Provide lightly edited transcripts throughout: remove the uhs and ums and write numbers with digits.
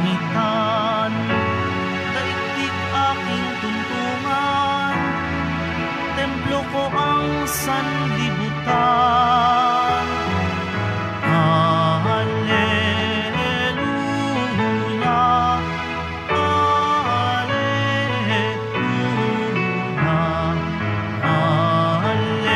kalangitan, daigdig aking tuntungan, templo ko ang sanlibutan. Hallelujah, Hallelujah, Hallelujah, Hallelujah.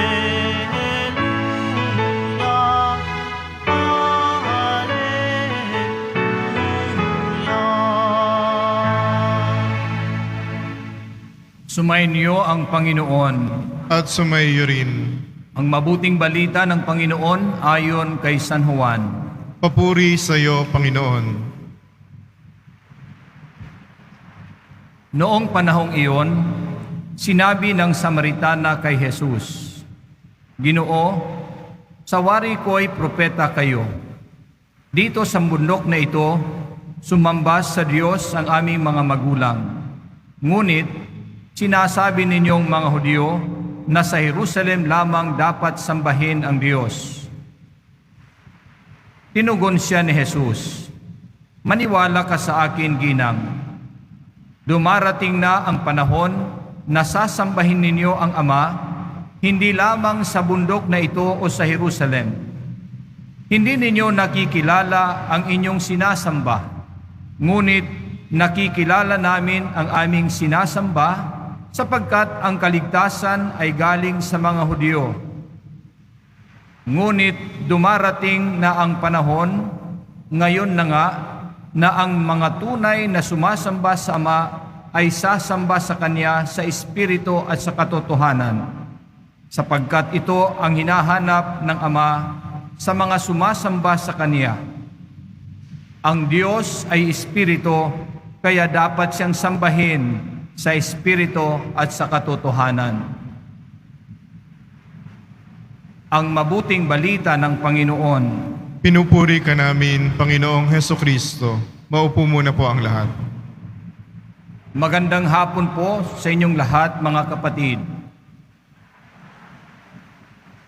Sumainyo ang Panginoon. At sumaiyo rin. Ang mabuting balita ng Panginoon ayon kay San Juan. Papuri sa iyo, Panginoon. Noong panahong iyon, sinabi ng Samaritana kay Jesus, Ginoo, sa wari ko'y propeta kayo. Dito sa bundok na ito, sumambas sa Diyos ang aming mga magulang. Ngunit, sinasabi ninyong mga Hudyo na sa Jerusalem lamang dapat sambahin ang Diyos. Tinugon siya ni Jesus, Maniwala ka sa akin, ginang. Dumarating na ang panahon na sasambahin ninyo ang Ama, hindi lamang sa bundok na ito o sa Jerusalem. Hindi ninyo nakikilala ang inyong sinasamba, ngunit nakikilala namin ang aming sinasamba sapagkat ang kaligtasan ay galing sa mga Hudyo. Ngunit dumarating na ang panahon, ngayon na nga, na ang mga tunay na sumasamba sa Ama ay sasamba sa Kanya sa Espiritu at sa katotohanan, sapagkat ito ang hinahanap ng Ama sa mga sumasamba sa Kanya. Ang Diyos ay Espiritu, kaya dapat siyang sambahin sa Espiritu at sa katotohanan. Ang mabuting balita ng Panginoon. Pinupuri ka namin, Panginoong Hesukristo. Maupo muna po ang lahat. Magandang hapon po sa inyong lahat, mga kapatid.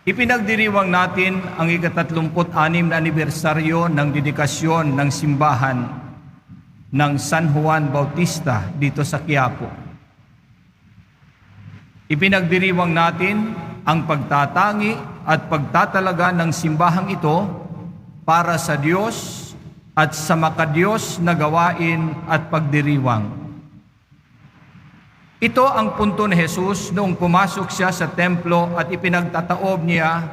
Ipinagdiriwang natin ang ika-36 na anibersaryo ng dedikasyon ng simbahan ng San Juan Bautista dito sa Quiapo. Ipinagdiriwang natin ang pagtatangi at pagtatalaga ng simbahang ito para sa Diyos at sa makadiyos na gawain at pagdiriwang. Ito ang punto ni Jesus noong pumasok siya sa templo at ipinagtataob niya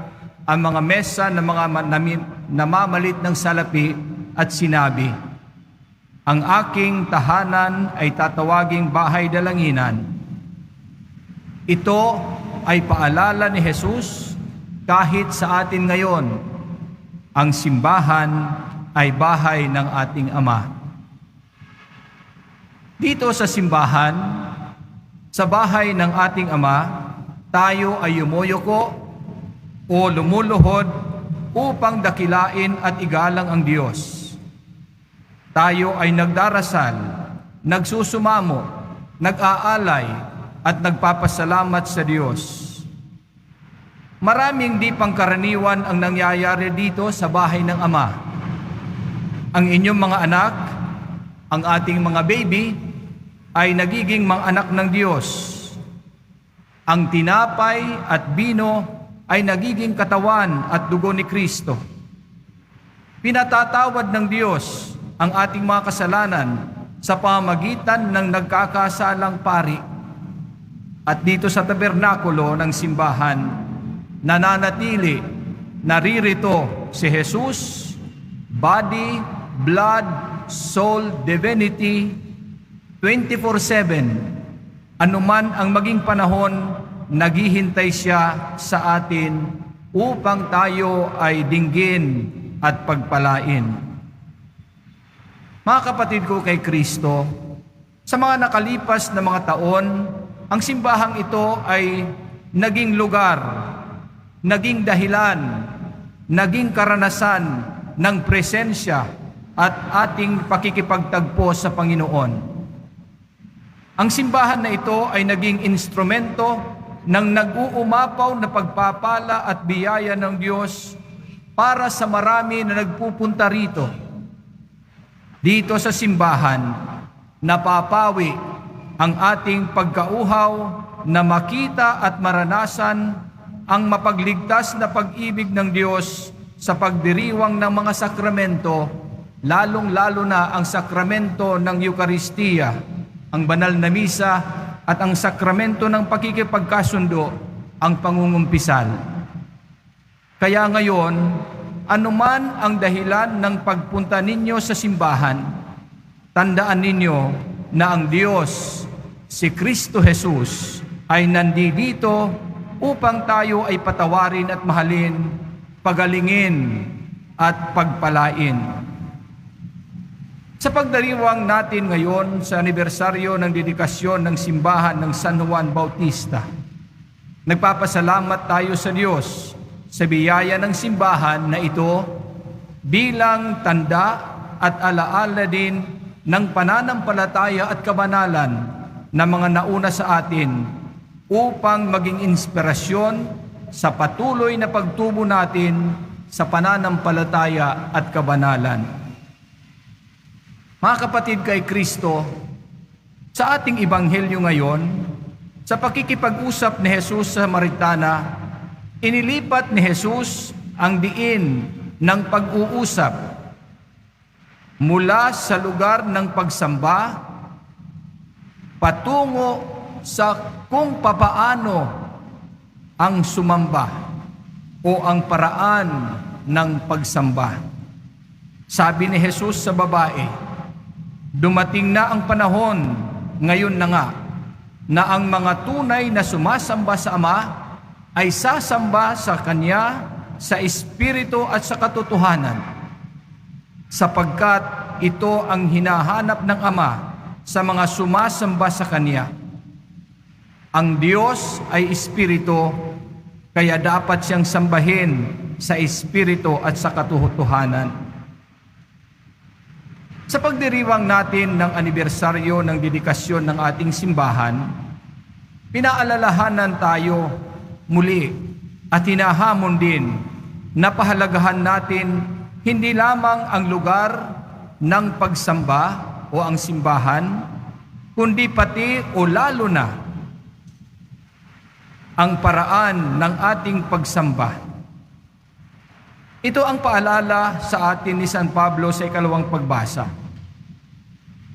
ang mga mesa ng mga namamalit ng salapi at sinabi, Ang aking tahanan ay tatawaging bahay dalanginan. Ito ay paalala ni Jesus kahit sa atin ngayon. Ang simbahan ay bahay ng ating Ama. Dito sa simbahan, sa bahay ng ating Ama, tayo ay yumuyuko o lumuluhod upang dakilain at igalang ang Diyos. Tayo ay nagdarasal, nagsusumamo, nag-aalay, at nagpapasalamat sa Diyos. Maraming di pangkaraniwan ang nangyayari dito sa bahay ng Ama. Ang inyong mga anak, ang ating mga baby, ay nagiging mga anak ng Diyos. Ang tinapay at bino ay nagiging katawan at dugo ni Kristo. Pinatatawad ng Diyos ang ating mga kasalanan sa pamamagitan ng nagkakasalang pari. At dito sa tabernakulo ng simbahan, nananatili, naririto si Jesus, body, blood, soul, divinity, 24/7. Anuman ang maging panahon, naghihintay siya sa atin upang tayo ay dinggin at pagpalain. Mga kapatid ko kay Kristo, sa mga nakalipas na mga taon, ang simbahang ito ay naging lugar, naging dahilan, naging karanasan ng presensya at ating pakikipagtagpo sa Panginoon. Ang simbahan na ito ay naging instrumento ng nag-uumapaw na pagpapala at biyaya ng Diyos para sa marami na nagpupunta rito. Dito sa simbahan, napapawi ang ating pagkauhaw na makita at maranasan ang mapagligtas na pag-ibig ng Diyos sa pagdiriwang ng mga sakramento, lalong-lalo na ang sakramento ng Eukaristiya, ang banal na misa at ang sakramento ng pakikipagkasundo, ang pangungumpisal. Kaya ngayon, anuman ang dahilan ng pagpunta ninyo sa simbahan, tandaan ninyo na ang Diyos, si Kristo Jesus, ay nandito upang tayo ay patawarin at mahalin, pagalingin at pagpalain. Sa pagdiriwang natin ngayon sa anibersaryo ng dedikasyon ng simbahan ng San Juan Bautista, nagpapasalamat tayo sa Diyos sa biyaya ng simbahan na ito bilang tanda at alaala din ng pananampalataya at kabanalan na mga nauna sa atin upang maging inspirasyon sa patuloy na pagtubo natin sa pananampalataya at kabanalan. Mga kapatid kay Kristo, sa ating ebanghelyo ngayon, sa pakikipag-usap ni Jesus sa Samaritana, inilipat ni Jesus ang diin ng pag-uusap mula sa lugar ng pagsamba patungo sa kung papaano ang sumamba o ang paraan ng pagsamba. Sabi ni Jesus sa babae, dumating na ang panahon, ngayon na nga, na ang mga tunay na sumasamba sa Ama ay sasamba sa Kanya sa Espiritu at sa katotohanan, sapagkat ito ang hinahanap ng Ama sa mga sumasamba sa Kanya. Ang Diyos ay Espiritu, kaya dapat siyang sambahin sa Espiritu at sa katotohanan. Sa pagdiriwang natin ng anibersaryo ng dedikasyon ng ating simbahan, pinaalalahanan tayo muli at hinahamon din na pahalagahan natin hindi lamang ang lugar ng pagsamba o ang simbahan, kundi pati o lalo na ang paraan ng ating pagsamba. Ito ang paalala sa atin ni San Pablo sa ikalawang pagbasa.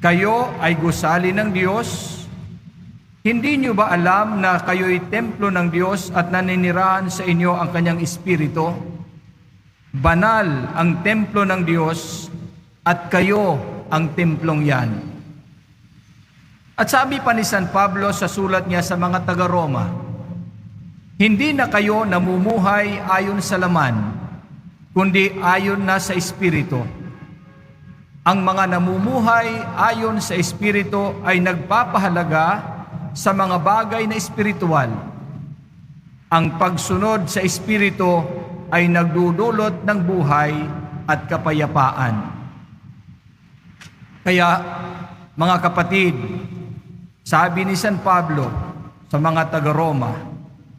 Kayo ay gusali ng Diyos. Hindi niyo ba alam na kayo'y templo ng Diyos at naninirahan sa inyo ang Kanyang Espiritu? Banal ang templo ng Diyos at kayo ang templong yan. At sabi pa ni San Pablo sa sulat niya sa mga taga-Roma, hindi na kayo namumuhay ayon sa laman, kundi ayon na sa Espiritu. Ang mga namumuhay ayon sa Espiritu ay nagpapahalaga sa mga bagay na espiritual. Ang pagsunod sa Espiritu ay nagdudulot ng buhay at kapayapaan. Kaya, mga kapatid, sabi ni San Pablo sa mga taga-Roma,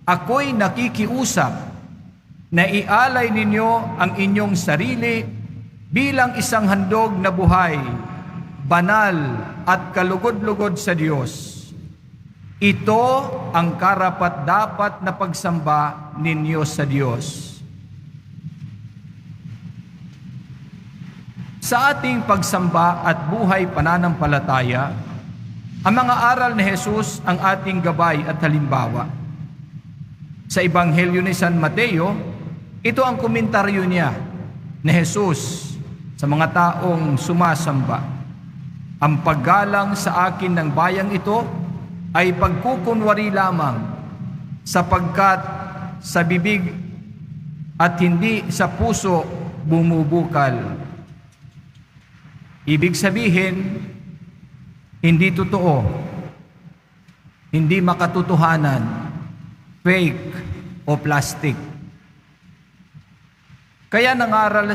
ako'y nakikiusap na ialay ninyo ang inyong sarili bilang isang handog na buhay, banal at kalugod-lugod sa Diyos. Ito ang karapat-dapat na pagsamba ninyo sa Diyos. Sa ating pagsamba at buhay pananampalataya, ang mga aral ni Jesus ang ating gabay at halimbawa. Sa Ebanghelyo ni San Mateo, ito ang komentaryo niya ni Jesus sa mga taong sumasamba. Ang paggalang sa akin ng bayang ito ay pagkukunwari lamang, sapagkat sa bibig at hindi sa puso bumubukal. Ibig sabihin, hindi totoo, hindi makatotohanan, fake o plastic. Kaya nangaral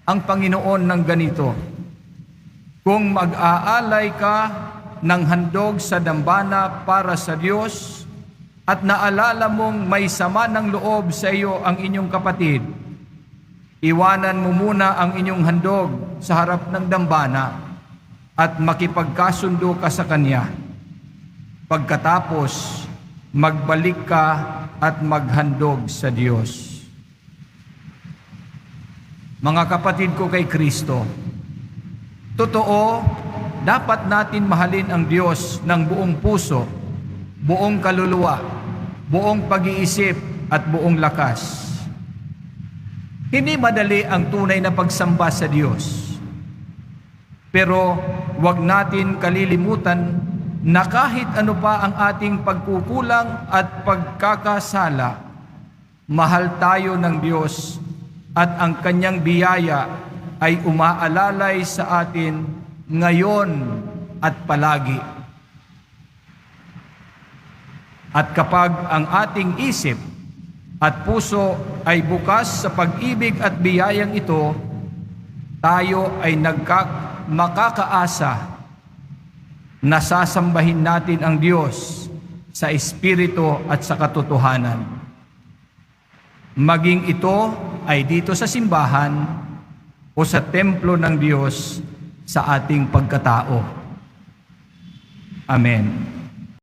ang Panginoon ng ganito, kung mag-aalay ka ng handog sa dambana para sa Diyos at naalala mong may sama ng loob sa iyo ang inyong kapatid, Iwanan mo muna ang inyong handog sa harap ng dambana at makipagkasundo ka sa Kanya. Pagkatapos, magbalik ka at maghandog sa Diyos. Mga kapatid ko kay Kristo, totoo, dapat natin mahalin ang Diyos ng buong puso, buong kaluluwa, buong pag-iisip at buong lakas. Hindi madali ang tunay na pagsamba sa Diyos. Pero huwag natin kalilimutan na kahit ano pa ang ating pagkukulang at pagkakasala, mahal tayo ng Diyos at ang Kanyang biyaya ay umaalalay sa atin ngayon at palagi. At kapag ang ating isip at puso ay bukas sa pag-ibig at biyayang ito, tayo ay makakaasa na sasambahin natin ang Diyos sa Espiritu at sa katotohanan. Maging ito ay dito sa simbahan o sa templo ng Diyos sa ating pagkatao. Amen.